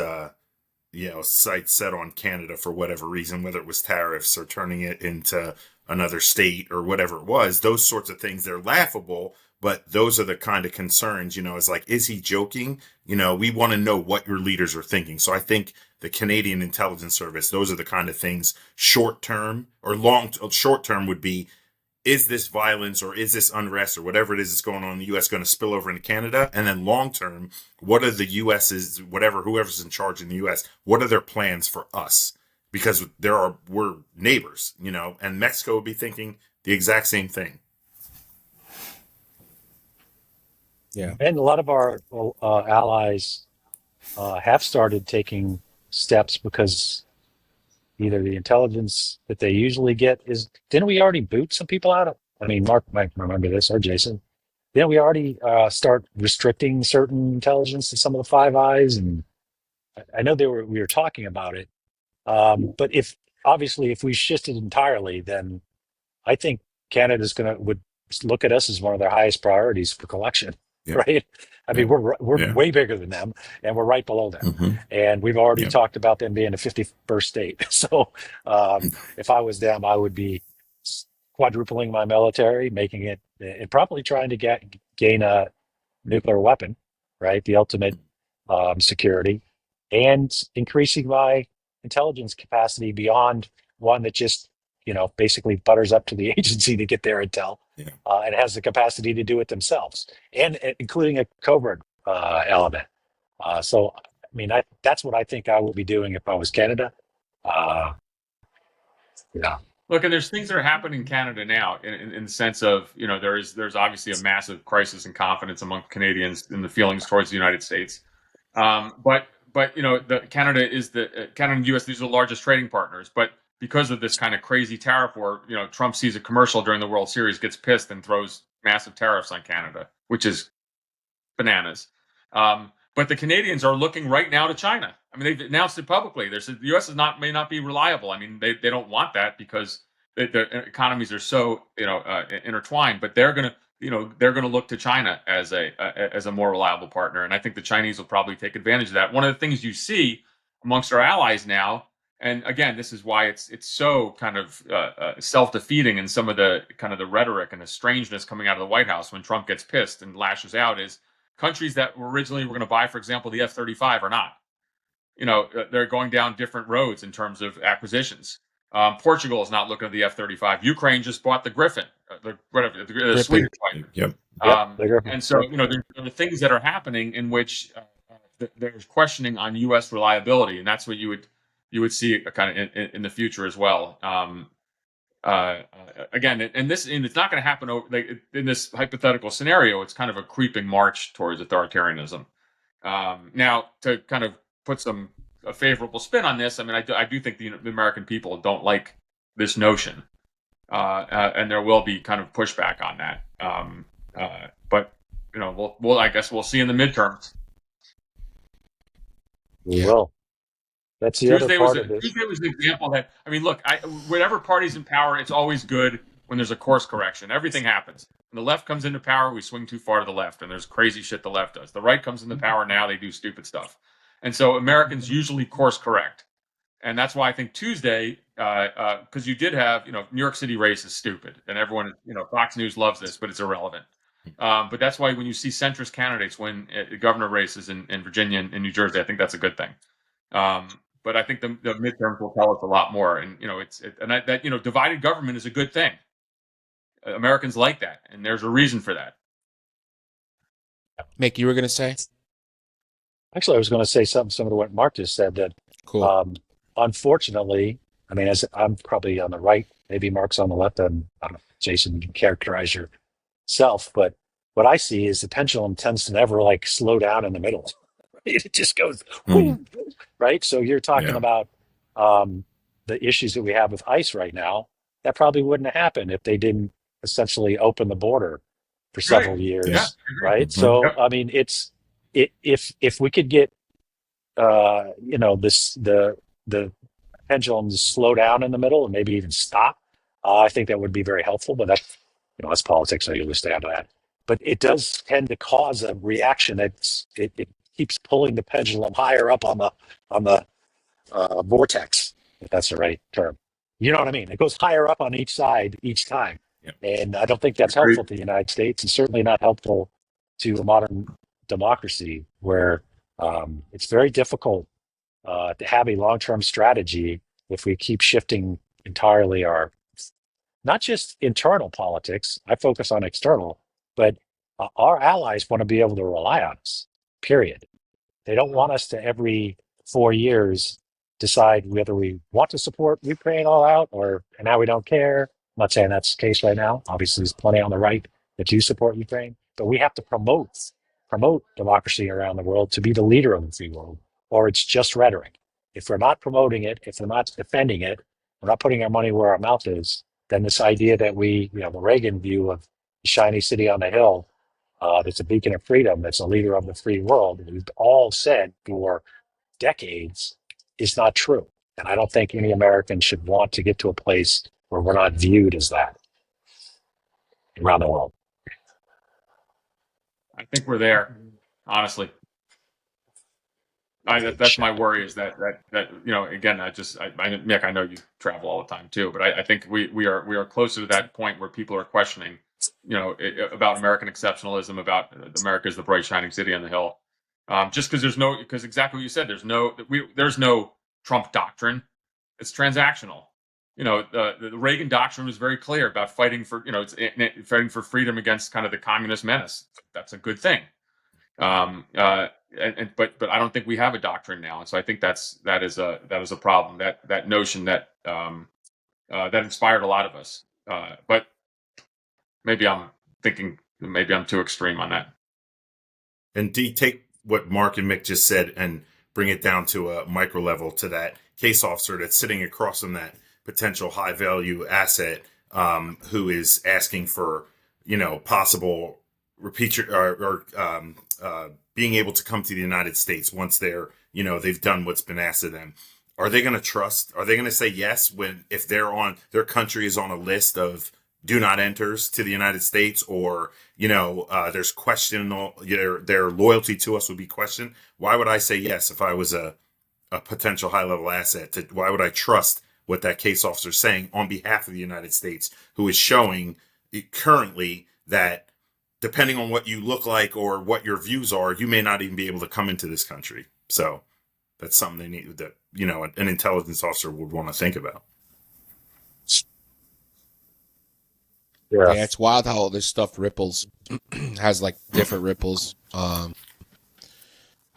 sights set on Canada for whatever reason, whether it was tariffs or turning it into another state or whatever it was. Those sorts of things, they're laughable, but those are the kind of concerns, it's like, is he joking? We want to know what your leaders are thinking. So I think the Canadian Intelligence Service, those are the kind of things, short term would be, is this violence or is this unrest or whatever it is that's going on in the U.S. going to spill over into Canada? And then long term, what are the U.S.'s, whoever's in charge in the U.S., what are their plans for us? Because we're neighbors, and Mexico would be thinking the exact same thing. yeah. And a lot of our allies have started taking steps because either the intelligence that they usually get is, didn't we already boot some people out of? I mean, Mark might remember this, or Jason. Didn't we already start restricting certain intelligence to some of the Five Eyes? And I know we were talking about it. But if we shifted entirely, then I think Canada's would look at us as one of their highest priorities for collection, Yeah. right? I mean, we're Yeah. way bigger than them, and we're right below them. Mm-hmm. And we've already Yep. talked about them being a 51st state. So if I was them, I would be quadrupling my military, making it, and probably trying to gain a nuclear weapon, right? The ultimate security, and increasing my intelligence capacity beyond one that just, basically butters up to the agency to get their intel, Yeah. and has the capacity to do it themselves, and including a covert element. So, I mean, that's what I think I would be doing if I was Canada. Yeah. Look, and there's things that are happening in Canada now in the sense of, there's obviously a massive crisis in confidence among Canadians in the feelings towards the United States. But Canada and U.S. These are the largest trading partners. But because of this kind of crazy tariff war, Trump sees a commercial during the World Series, gets pissed, and throws massive tariffs on Canada, which is bananas. But the Canadians are looking right now to China. I mean, they've announced it publicly. They said the U.S. may not be reliable. I mean, they don't want that because their economies are so intertwined. But they're gonna look to China as a more reliable partner. And I think the Chinese will probably take advantage of that. One of the things you see amongst our allies now, and again, this is why it's so kind of self-defeating in some of the kind of the rhetoric and the strangeness coming out of the White House when Trump gets pissed and lashes out, is countries that originally were going to buy, for example, the F-35 are not. They're going down different roads in terms of acquisitions. Portugal is not looking at the F-35. Ukraine just bought the Griffin, the Swedish fighter. Yep. And so, there are things that are happening in which there's questioning on U.S. reliability, and that's what you would see kind of in the future as well. Again, and it's not going to happen in this hypothetical scenario. It's kind of a creeping march towards authoritarianism. Now, to kind of put a favorable spin on this, I mean, I do think the American people don't like this notion, and there will be kind of pushback on that. But I guess we'll see in the midterms. We will. That's the other part of this. Tuesday was an example that, I mean, look, whatever party's in power, it's always good when there's a course correction. Everything happens. When the left comes into power, we swing too far to the left, and there's crazy shit the left does. The right comes into power now, they do stupid stuff. And so Americans usually course correct. And that's why I think Tuesday, because you did have, New York City race is stupid. And everyone, Fox News loves this, but it's irrelevant. But that's why when you see centrist candidates win governor races in Virginia and in New Jersey, I think that's a good thing. But I think the midterms will tell us a lot more. And divided government is a good thing. Americans like that, and there's a reason for that. Mick, you were going to say? Actually, I was going to say something similar to what Mark just said, that Cool. unfortunately, I mean, as I'm probably on the right, maybe Mark's on the left, and I don't know, Jason, you can characterize yourself, but what I see is the pendulum tends to never like slow down in the middle. It just goes, whoo, right? So you're talking Yeah. about the issues that we have with ICE right now. That probably wouldn't have happened if they didn't essentially open the border for several years, Yeah. right? Mhm. So Yep. I mean, if we could get the pendulum to slow down in the middle and maybe even stop, I think that would be very helpful. But that's politics. I understand that, but it does tend to cause a reaction it keeps pulling the pendulum higher up on the vortex, if that's the right term. You know what I mean? It goes higher up on each side each time. Yeah. And I don't think that's Agreed. helpful to the United States, and certainly not helpful to a modern democracy where it's very difficult to have a long-term strategy if we keep shifting entirely our, not just internal politics. I focus on external, but our allies want to be able to rely on us, period. They don't want us to every 4 years decide whether we want to support Ukraine all out or now we don't care. I'm not saying that's the case right now. Obviously, there's plenty on the right that do support Ukraine, but we have to promote democracy around the world to be the leader of the free world, or it's just rhetoric. If we're not promoting it, if we're not defending it, we're not putting our money where our mouth is, then this idea that the Reagan view of the shiny city on the hill, that's a beacon of freedom, that's a leader of the free world, we've all said for decades, is not true. And I don't think any American should want to get to a place where we're not viewed as that around the world. I think we're there, honestly. That's my worry, is that again, Mick, I know you travel all the time too, but I think we are closer to that point where people are questioning, about American exceptionalism, about America as the bright shining city on the hill. Just because exactly what you said, there's no Trump doctrine. It's transactional. The Reagan doctrine was very clear about fighting for fighting for freedom against kind of the communist menace. That's a good thing. But I don't think we have a doctrine now, and so I think that is a problem. That notion that inspired a lot of us. But maybe I'm too extreme on that. And D, take what Mark and Mick just said and bring it down to a micro level to that case officer that's sitting across from that potential high value asset, who is asking for, possible repeat or being able to come to the United States once they've done what's been asked of them. Are they going to trust? Are they going to say yes if their country is on a list of do not enters to the United States, or there's their loyalty to us would be questioned? Why would I say yes if I was a potential high level asset? Why would I trust what that case officer is saying on behalf of the United States, who is showing currently that depending on what you look like or what your views are, you may not even be able to come into this country. So that's something they need, that an intelligence officer would want to think about. Yeah, it's wild how all this stuff ripples, has like different ripples. I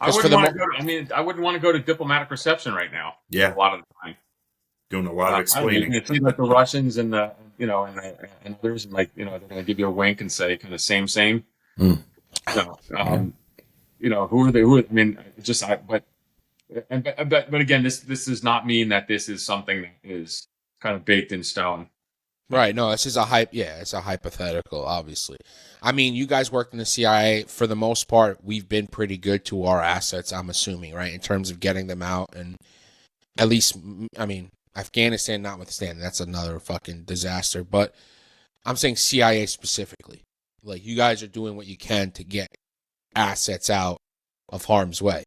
wouldn't want to go to diplomatic reception right now. Yeah, a lot of the time, doing a lot of explaining. It seems like the Russians and and others, like they're going to give you a wink and say kind of same. Mm. Who are they? I mean, but again, this does not mean that this is something that is kind of baked in stone. Right. No, this is it's a hypothetical, obviously. I mean, you guys worked in the CIA. For the most part, we've been pretty good to our assets, I'm assuming, right? In terms of getting them out. And at least, I mean, Afghanistan notwithstanding, that's another fucking disaster. But I'm saying CIA specifically. Like, you guys are doing what you can to get assets out of harm's way.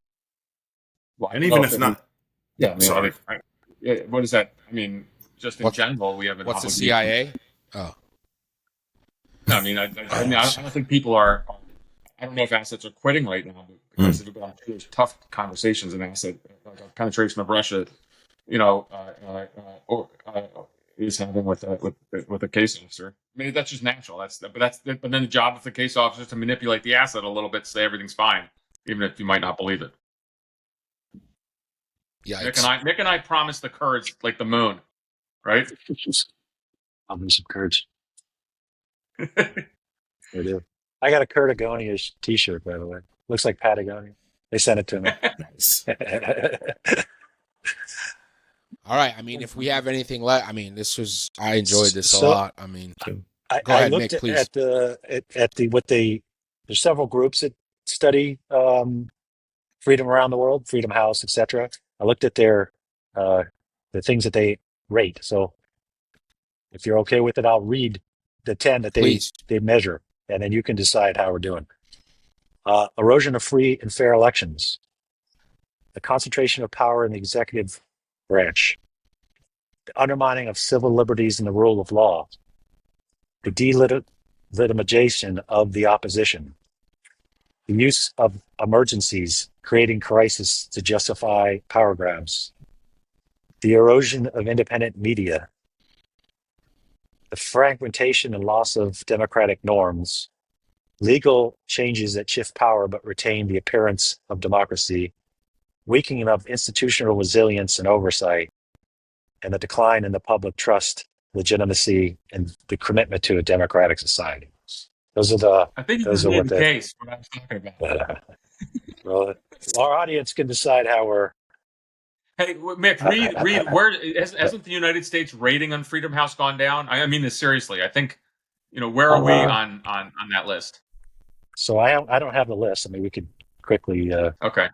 Well, and even if not... Yeah, I mean, sorry. What is that? I mean... Just in general, we have an what's obligation. the CIA? Oh, No, I mean, I don't think people are. I don't know if assets are quitting right now, but because there's tough conversations in asset like penetration of Russia, is having with a case officer. I mean, that's just natural. But then the job of the case officer is to manipulate the asset a little bit, to say everything's fine, even if you might not believe it. Yikes. Nick and I promised the Kurds like the moon, right? I'll be some Kurds. They do. I got a Kurtagonia T-shirt, by the way. Looks like Patagonia. They sent it to me. Nice. All right. I mean, if we have anything left, I mean, I enjoyed this a lot. I mean, go I ahead, looked Mick, please. there's several groups that study freedom around the world, Freedom House, etc. I looked at the things that they rate. So if you're okay with it, I'll read the 10 that they measure, and then you can decide how we're doing. Erosion of free and fair elections, the concentration of power in the executive branch, the undermining of civil liberties and the rule of law, the delegitimization of the opposition, the use of emergencies, creating crisis to justify power grabs, the erosion of independent media, the fragmentation and loss of democratic norms, legal changes that shift power but retain the appearance of democracy, weakening of institutional resilience and oversight, and the decline in the public trust, legitimacy, and the commitment to a democratic society. Those are the. I think those you are what the case. What I was talking about. Well, our audience can decide how we're. Hey, Mick, read. Where hasn't the United States rating on Freedom House gone down? I mean this seriously. I think, where are we on that list? So I don't have the list. I mean, we could quickly. Okay.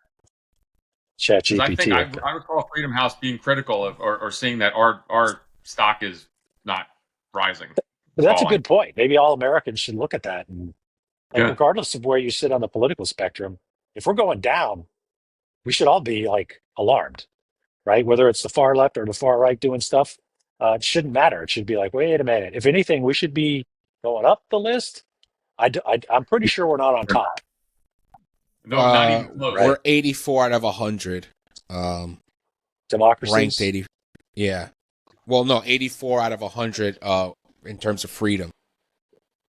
Chat GPT. I think I recall Freedom House being critical of or seeing that our stock is not rising. But that's a good point. Maybe all Americans should look at that, and regardless of where you sit on the political spectrum, if we're going down, we should all be like alarmed, right? Whether it's the far left or the far right doing stuff, it shouldn't matter. It should be like, wait a minute. If anything, we should be going up the list. I'm pretty sure we're not on top. No, not even close. We're 84 out of 100. Democracies? Ranked 80. Yeah. Well, no, 84 out of 100 in terms of freedom.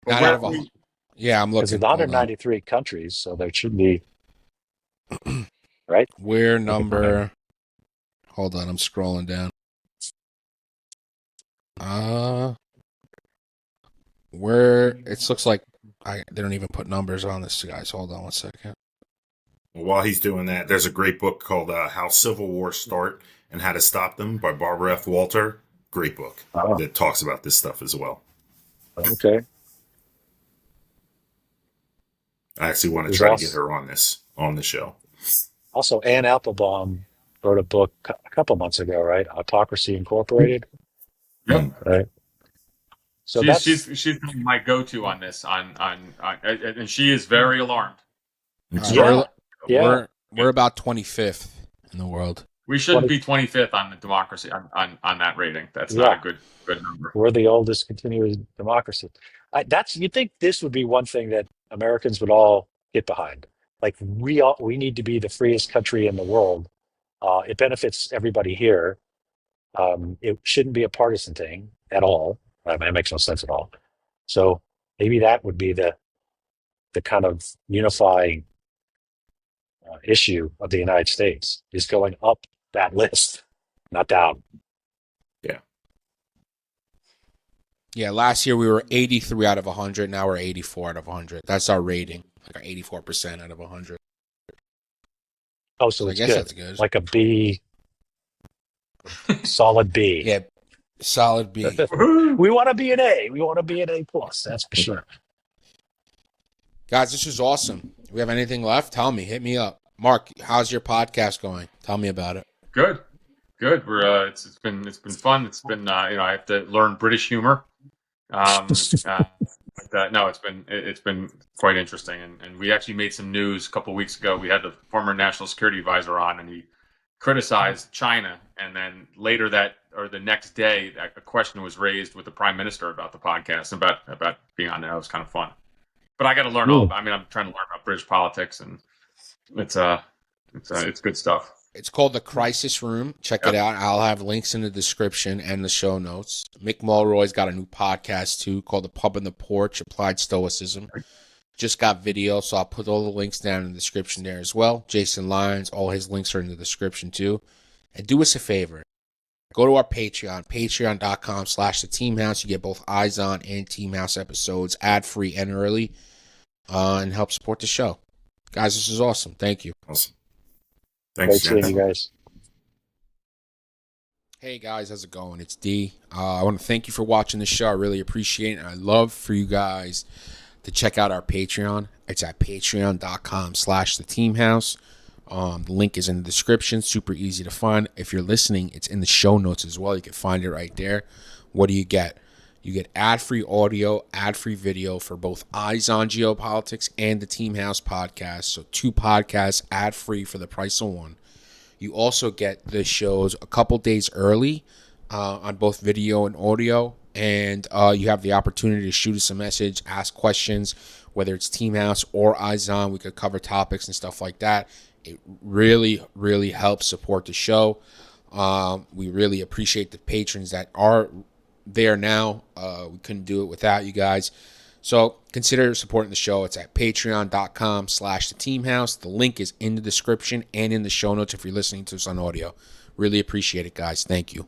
Not out of 100. Yeah, I'm looking. There's 193 countries, so there should be. Right? We're number. Hold on, I'm scrolling down. It looks like they don't even put numbers on this, guys. Hold on one second. While he's doing that, there's a great book called How Civil Wars Start and How to Stop Them by Barbara F. Walter. Great book that talks about this stuff as well. Okay. I actually want to try to get her on the show. Also, Ann Applebaum wrote a book a couple months ago, right? Autocracy Incorporated. Yep. Right. So she's my go-to on this, and she is very alarmed. We're about 25th in the world. We shouldn't be 25th on the democracy on that rating. That's not a good number. We're the oldest continuous democracy. You'd think this would be one thing that Americans would all get behind. Like we need to be the freest country in the world. It benefits everybody here. It shouldn't be a partisan thing at all. I mean, it makes no sense at all. So maybe that would be the kind of unifying issue of the United States, is going up that list, not down. Yeah, last year we were 83 out of 100. Now we're 84 out of 100. That's our rating, like 84% out of 100. Oh, so it's I guess that's good. Like a B, solid B. Yeah, solid B. We want to be an A. We want to be an A plus. That's for sure. Guys, this was awesome. If we have anything left, tell me. Hit me up. Mark, how's your podcast going? Tell me about it. Good. We're it's been fun. It's been I have to learn British humor. But no, it's been quite interesting, and we actually made some news a couple of weeks ago. We had the former national security advisor on, and he criticized China, and then later the next day, a question was raised with the prime minister about the podcast, about being on there. It was kind of fun. But I got to learn I'm trying to learn about British politics, and it's good stuff. It's called The Crisis Room. Check it out. I'll have links in the description and the show notes. Mick Mulroy's got a new podcast, too, called The Pub and the Porch, Applied Stoicism. Just got video, so I'll put all the links down in the description there as well. Jason Lyons, all his links are in the description, too. And do us a favor. Go to our Patreon, patreon.com/theteamhouse. You get both Eyes On and Team House episodes ad-free and early, and help support the show. Guys, this is awesome. Thank you. Awesome. Thanks, seeing you guys. Hey guys, how's it going? It's D. I want to thank you for watching the show. I really appreciate it. I'd love for you guys to check out our Patreon. It's at patreon.com/theteamhouse. The link is in the description. Super easy to find. If you're listening, it's in the show notes as well. You can find it right there. What do you get? You get ad-free audio, ad-free video for both Eyes on Geopolitics and the Team House podcast. So 2 podcasts ad-free for the price of 1. You also get the shows a couple days early on both video and audio. And you have the opportunity to shoot us a message, ask questions, whether it's Team House or Eyes On. We could cover topics and stuff like that. It really, really helps support the show. We really appreciate the patrons that are there now. We couldn't do it without you guys. So consider supporting the show. It's at patreon.com/theteamhouse. The link is in the description and in the show notes if you're listening to us on audio. Really appreciate it, guys. Thank you.